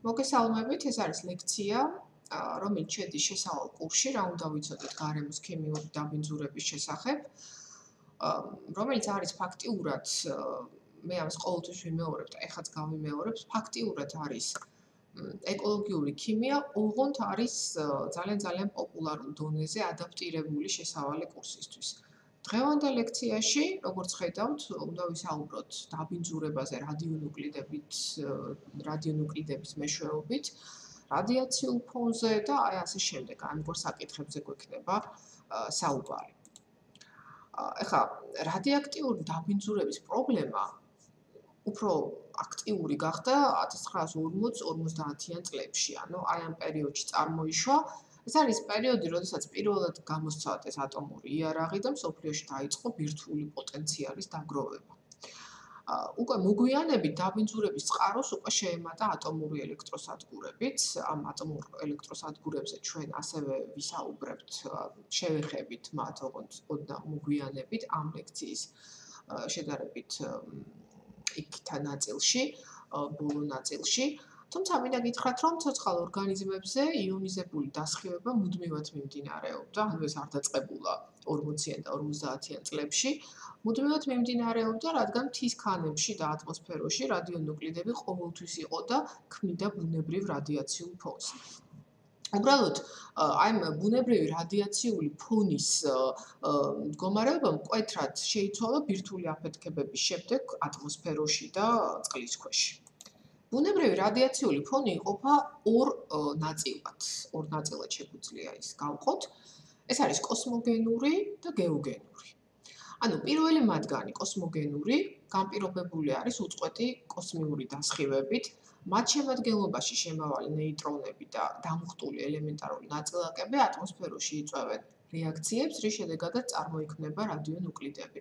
მოგესალმებით, ეს არის ლექცია, რომელიც შედის შესავალ კურსში, რა უნდა ვიცოდეთ გარემოს ქიმიური დაბინძურების შესახებ, რომელიც არის ფაქტიურად, მე ამას ყოველთვის ვიმეორებ და ეხლაც გავიმეორებ, ფაქტიურად არის ეკოლოგიური ქიმია, ოღონდ არის ძალიან პოპულარულ დონეზე ადაპტირებული შესავალი კურსისთვის. დღევანდელ ლექციაში, როგორც ხედავთ, უნდა ვისაუბროთ დაბინძურებაზე რადიონუკლიდების მეშვეობით, რადიაციულ ფონზე და აი ასე შემდეგ, ამგვარ საკითხებზე გვექნება საუბარი. ეხლა რადიოაქტიური დაბინძურების პრობლემა უფრო აქტიური გახდა 1940-50-იან წლებში, ანუ აი ამ პერიოდში წარმოიშვა. ეს არის პერიოდი, როდესაც პირველად გამოსცათ ეს ატომური იარაღი და მსოფლიოში დაიწყო ბირთვული პოტენციალის დაგროვება. უკვე მოგვიანებით დაბინძურების წყაროს უკვე შეემატა ატომური ელექტროსადგურებიც. ამ ატომურ ელექტროსადგურებზე ჩვენ ასევე ვისაუბრებთ, შევეხებით მათ ოღონდ მოგვიანებით ამ ლექციის შედარებით იქთან ნაწილში, ბოლო ნაწილში. თუმცა მინდა გითხრათ, რომ ცოცხალ ორგანიზმებზე იონიზებული დასხივება მუდმივად მიმდინარეობდა, ანუ ეს არ დაწყებულა 40-იან და 50-იან წლებში. მუდმივად მიმდინარეობდა, რადგან მთის ქანებში და ატმოსფეროში რადიონუკლიდები ყოველთვის იყო და ქმნიდა ბუნებრივ რადიაციულ ფონს. უბრალოდ, აი ამ ბუნებრივი რადიაციული ფონის მდგომარეობა მკვეთრად შეიცვალა ბირთვული აფეთქებების შემდეგ ატმოსფეროში და წყლის ქვეშ. ბუნებრივი რადიაციული ფონი იყოფა ორ ნაწილად შეგვიძლია ის გავყოთ. ეს არის კოსმოგენური და გეოგენური. ანუ პირველი მათგანი კოსმოგენური განპირობებული არის უწყვეტი კოსმიური დასხივებით, მათ შემადგენლობაში შემავალი ნეიტრონები და დამუხტული ელემენტარული ნაწილაკები ატმოსფეროში იწვევენ რეაქციებს, რის შედეგადაც წარმოიქმნება რადიონუკლიდები.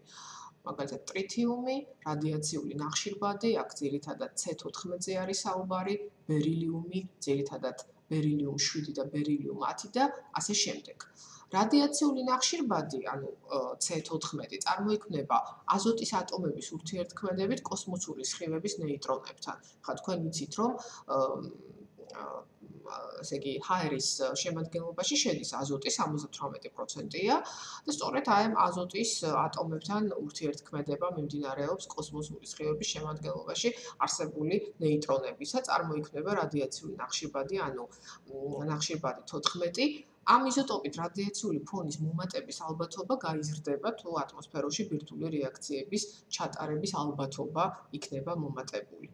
მაგალითად, ტრითიუმი, რადიაციული ნახშირბადი, აქ ძირითადად C14-ზე არის საუბარი, ბერილიუმი, ძირითადად ბერილიუმ 7 და ბერილიუმ 10 და ასე შემდეგ. რადიაციული ნახშირბადი, ანუ C14 წარმოიქმნება აზოტის ატომების ურთიერთქმედებით კოსმოსური სხივების ნეიტრონებთან. ხა თქვენ იცით, რომ ესე იგი, ჰაერის შემადგენლობაში შედის აზოტი 78%-ია და სწორედ აი ამ აზოტის ატომებთან ურთიერთქმედება მიმდინარეობს კოსმოსური სხივების შემადგენლობაში არსებული ნეიტრონებისა, წარმოიქმნება რადიაციული ნახშირბადი, ანუ ნახშირბადი 14. ამ იზოტოპით რადიაციული ფონის მომატების ალბათობა გაიზრდება, თუ ატმოსფეროში ბირთვული რეაქციების ჩატარების ალბათობა იქნება მომატებული.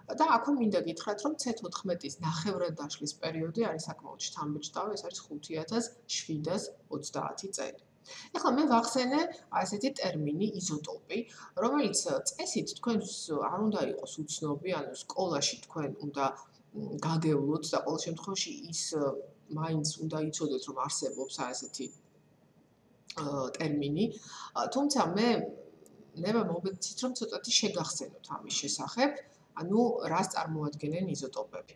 და აქვე მინდა გითხრათ, რომ C14-ის ნახევრად დაშლის პერიოდი არის საკმაოდ შთამბეჭდავი, ეს არის 5730 წელი. ეხლა მე ვახსენე ასეთი ტერმინი იზოტოპი, რომელიც წესით თქვენს არ უნდა იყოს უცნობი, ანუ სკოლაში თქვენ უნდა გაგევლოთ და ყოველ შემთხვევაში ის მაინც უნდა იცოდეთ, რომ არსებობს ასეთი ტერმინი, თუმცა მე მოგეცით, რომ ცოტათი შეგახსენოთ ამის შესახებ. ანუ რას წარმოადგენენ იზოტოპები?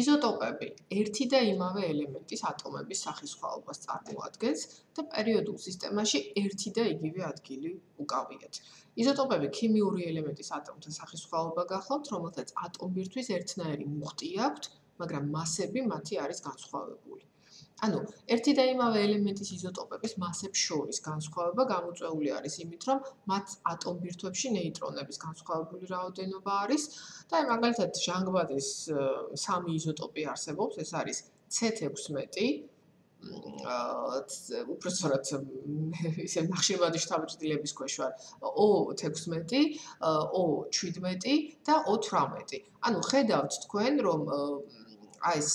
იზოტოპები ერთი და იმავე ელემენტის ატომების სახისხვაობას წარმოადგენს და პერიოდულ სისტემაში ერთი და იგივე ადგილი უკავიათ. იზოტოპები ქიმიური ელემენტის ატომთა სახისხვაობა გახლავთ, რომელთაც ატომბირთვის ერთნაირი მუხტი აქვთ, მაგრამ მასები მათი არის განსხვავებული. ანუ ერთი და იმავე ელემენტის იზოტოპების მასებს შორის განსხვავება გამოწვეული არის იმით, რომ მათ ატომბირთვებში ნეიტრონების განსხვავებული რაოდენობა არის და აი მაგალითად ჟანგბადის 3 იზოტოპი არსებობს, ეს არის C16, უпростоრად ისე ნახშირბადის შთაბეჭდილების ქვეშ ვარ, O16, O17 და O18. ანუ ხედავთ თქვენ, რომ აი ეს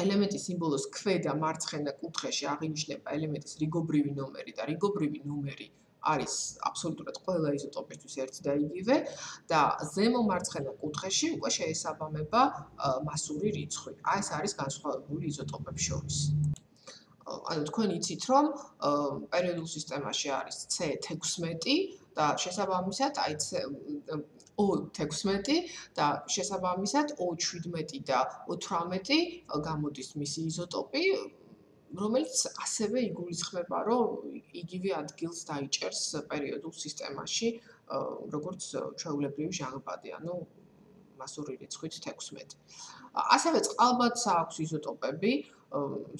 ელემენტის სიმბოლოს ქვედა მარცხენა კუთხეში აღინიშნება ელემენტის რიგობრივი ნომერი და რიგობრივი ნომერი არის აბსოლუტურად ყველა იზოტოპისთვის ერთი და იგივე და ზემო მარცხენა კუთხეში უკვე შეესაბამება მასური რიცხვი. აი ეს არის განსხვავებული იზოტოპებს შორის. ანუ თქვენ იცით, რომ პერიოდულ სისტემაში არის C16 და შესაბამისად აი O16 და შესაბამისად O17 და O18 გამოდის მისი იზოტოპი, რომელიც ასევე იგულისხმება, რომ იგივე ადგილს დაიჭერს პერიოდულ სისტემაში, როგორც ჩვეულებრივი ჟანგბადი, ანუ მასური რიცხვით 16. ასევე წყალბადს აქვს იზოტოპები,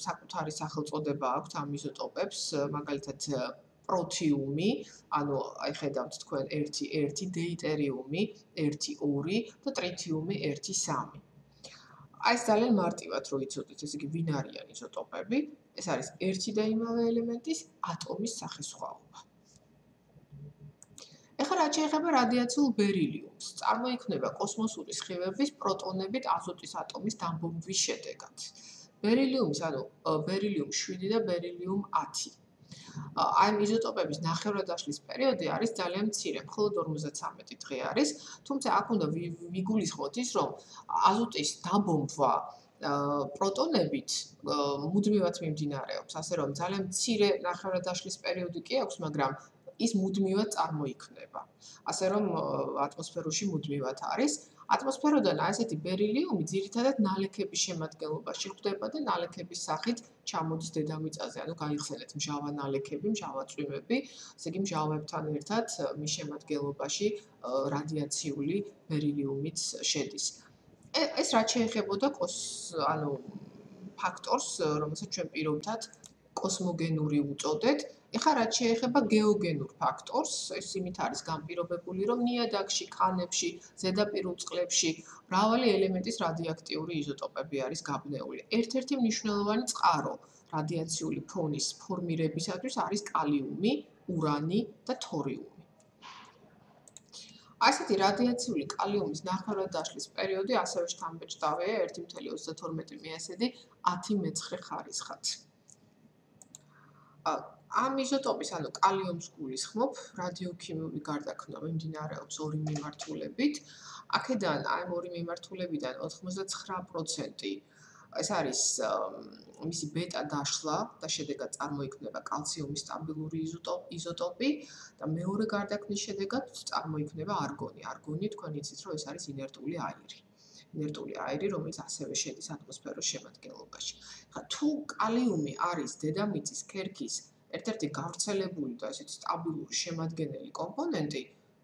საკუთარი სახელწოდება აქვს ამ იზოტოპებს, მაგალითად პროთიუმი, ანუ აი ხედავთ თქვენ 1 დეიტერიუმი 1 2 და ტრიტიუმი 1 3. აი ეს ძალიან მარტივად რო იცოდეთ, ესე იგი ვინ არიან იზოტოპები, ეს არის ერთი და იმავე ელემენტის ატომის სახესხვაობა. ეხლა რაც შეეხება რადიაციულ ბერილიუმს, წარმოიქმნება კოსმოსური სხივების პროტონებით აზოტის ატომის დამბომბვის შედეგად. ბერილიუმის, ანუ ბერილიუმ 7 და ბერილიუმ 10. აი ამ იზოტოპების ნახევრადაშლის პერიოდი არის ძალიან მცირე, მხოლოდ 53 დღე არის, თუმცა აქ უნდა ვიგულისხმოთ ის, რომ აზოტის დამბომბვა პროტონებით მუდმივად მიმდინარეობს, ასე რომ ძალიან მცირე ნახევრადაშლის პერიოდი კი აქვს, მაგრამ ის მუდმივად წარმოიქმნება. ასე რომ ატმოსფეროში მუდმივად არის. ატმოსფეროდან ასეთი ბერილიუმი ძირითადად ნალექების შემადგენლობაში ხვდება და ნალექების სახით ჩამოდის დედამიწაზე, ანუ გაიხსენეთ მჟავა ნალექები, მჟავა წვიმები, ესე იგი მჟავებთან ერთად მის შემადგენლობაში რადიაციული ბერილიუმიც შედის. ეს რაც შეეხებოდა ფაქტორს, რომელსაც ჩვენ პირობითად კოსმოგენური უწოდეთ. ეხლა რაც შეეხება გეოგენურ ფაქტორს, ეს იმით არის განპირობებული, რომ ნიადაგში, ქანებში, ზედაპირულ წყლებში მრავალი ელემენტის რადიოაქტიური იზოტოპები არის გაბნეული. ერთ-ერთი მნიშვნელოვანი წყარო რადიაციული ფონის ფორმირებისათვის არის კალიუმი, ურანი და თორიუმი. ასეთი რადიაციული კალიუმის ნახევრადაშლის პერიოდი ასევე შთამბეჭდავია 1,32 მეასედი 10 მეცხრე ხარისხად. ამ იზოტოპის, ანუ კალიუმს გულისხმობ, რადიოქიმიური გარდაქმნა მიმდინარეობს ორი მიმართულებით. აქედან ამ ორი მიმართულებიდან 99% ეს არის მისი ბეტა დაშლა და შედეგად წარმოიქმნება კალციუმის სტაბილური იზოტოპი და მეორე გარდაქმნის შედეგად წარმოიქმნება არგონი. არგონი თქვენ იცით, რომ ეს არის ინერტული აირი. ინერტული აირი, რომელიც ასევე შედის ატმოსფეროს შემადგენლობაში. თუ კალიუმი არის დედამიწის ქერქის ერთ-ერთი გავრცელებული და ესეთი სტაბილური შემადგენელი კომპონენტი,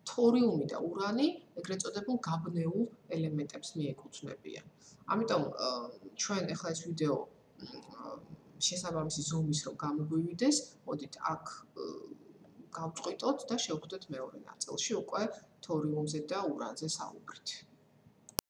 თორიუმი და ურანი ეგრეთ წოდებულ გაბნეულ ელემენტებს მიეკუთვნებიან. ამიტომ ჩვენ ახლა ეს ვიდეო შესაბამისი ზომის რომ გამოგვივიდეს, მოდით აქ გავწყვიტოთ და შევხვდეთ მეორე ნაწილში უკვე თორიუმზე და ურანზე საუბრით.